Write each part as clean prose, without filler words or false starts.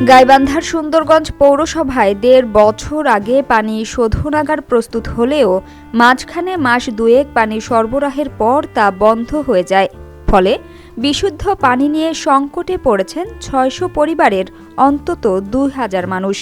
গাইবান্ধার সুন্দরগঞ্জ পৌরসভায় ১.৫ বছর আগে পানি শোধনাগার প্রস্তুত হলেও মাঝখানে মাস দুয়েক পানি সরবরাহের পর তা বন্ধ হয়ে যায়। ফলে বিশুদ্ধ পানি নিয়ে সংকটে পড়েছেন ৬০০ পরিবারের অন্তত ২,০০০ মানুষ।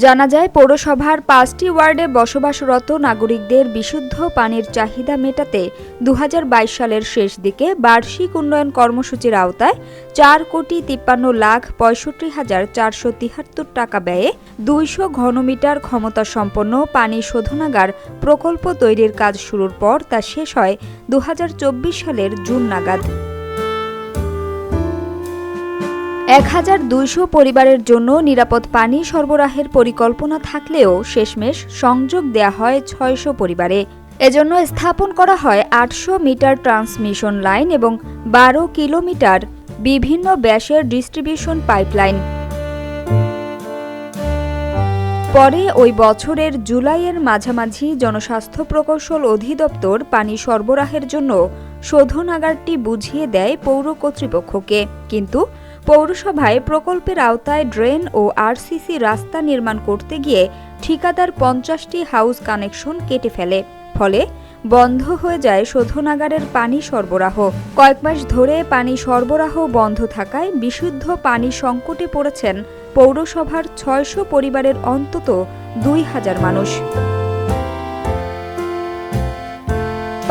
জানা যায়, পৌরসভার ৫টি ওয়ার্ডে বসবাসরত নাগরিকদের বিশুদ্ধ পানির চাহিদা মেটাতে ২০২২ সালের শেষ দিকে বার্ষিক উন্নয়ন কর্মসূচির আওতায় ৪,৫৩,৬৫,৪৭৩ টাকা ব্যয়ে ২০০ ঘনমিটার ক্ষমতাসম্পন্ন পানি শোধনাগার প্রকল্প তৈরির কাজ শুরুর পর তা শেষ হয় ২০২৪ সালের জুন নাগাদ। ১,২০০ পরিবারের জন্য নিরাপদ পানি সরবরাহের পরিকল্পনা থাকলেও শেষমেশ সংযোগ দেয়া হয় ৬০০ পরিবারে। এজন্য স্থাপন করা হয় ৮০০ মিটার ট্রান্সমিশন লাইন এবং ১২ কিলোমিটার বিভিন্ন ব্যাসের ডিস্ট্রিবিউশন পাইপলাইন। পরে ওই বছরের জুলাইয়ের মাঝামাঝি জনস্বাস্থ্য প্রকৌশল অধিদপ্তর পানি সরবরাহের জন্য শোধনাগারটি বুঝিয়ে দেয় পৌর কর্তৃপক্ষকে। কিন্তু পৌরসভায় প্রকল্পের আওতায় ড্রেন ও আরসিসি রাস্তা নির্মাণ করতে গিয়ে ঠিকাদার ৫০টি হাউস কানেকশন কেটে ফেলে। ফলে বন্ধ হয়ে যায় শোধনাগারের পানি সরবরাহ। কয়েক মাস ধরে পানি সরবরাহ বন্ধ থাকায় বিশুদ্ধ পানি সংকটে পড়েছেন পৌরসভার ৬০০ পরিবারের অন্তত ২,০০০ মানুষ।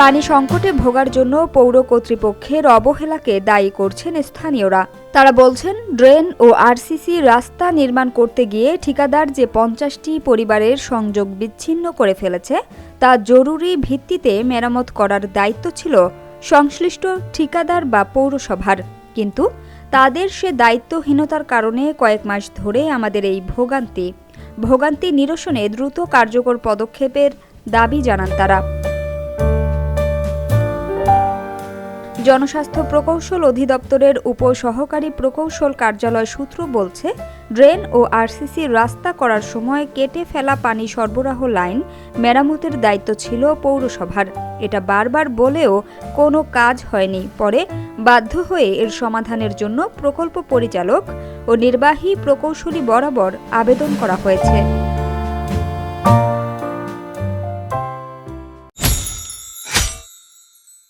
পানি সংকটে ভোগার জন্য পৌর কর্তৃপক্ষের অবহেলাকে দায়ী করছেন স্থানীয়রা। তারা বলছেন, ড্রেন ও আরসিসি রাস্তা নির্মাণ করতে গিয়ে ঠিকাদার যে ৫০টি পরিবারের সংযোগ বিচ্ছিন্ন করে ফেলেছে তা জরুরি ভিত্তিতে মেরামত করার দায়িত্ব ছিল সংশ্লিষ্ট ঠিকাদার বা পৌরসভার। কিন্তু তাদের সে দায়িত্বহীনতার কারণে কয়েক মাস ধরে আমাদের এই ভোগান্তি নিরসনে দ্রুত কার্যকর পদক্ষেপের দাবি জানান তারা। জনস্বাস্থ্য প্রকৌশল অধিদপ্তরের উপসহকারী প্রকৌশল কার্যালয় সূত্র বলছে, ড্রেন ও আরসিসি রাস্তা করার সময় কেটে ফেলা পানি সরবরাহ লাইন মেরামতের দায়িত্ব ছিল পৌরসভার। এটা বারবার বলেও কোনো কাজ হয়নি। পরে বাধ্য হয়ে এর সমাধানের জন্য প্রকল্প পরিচালক ও নির্বাহী প্রকৌশলী বরাবর আবেদন করা হয়েছে।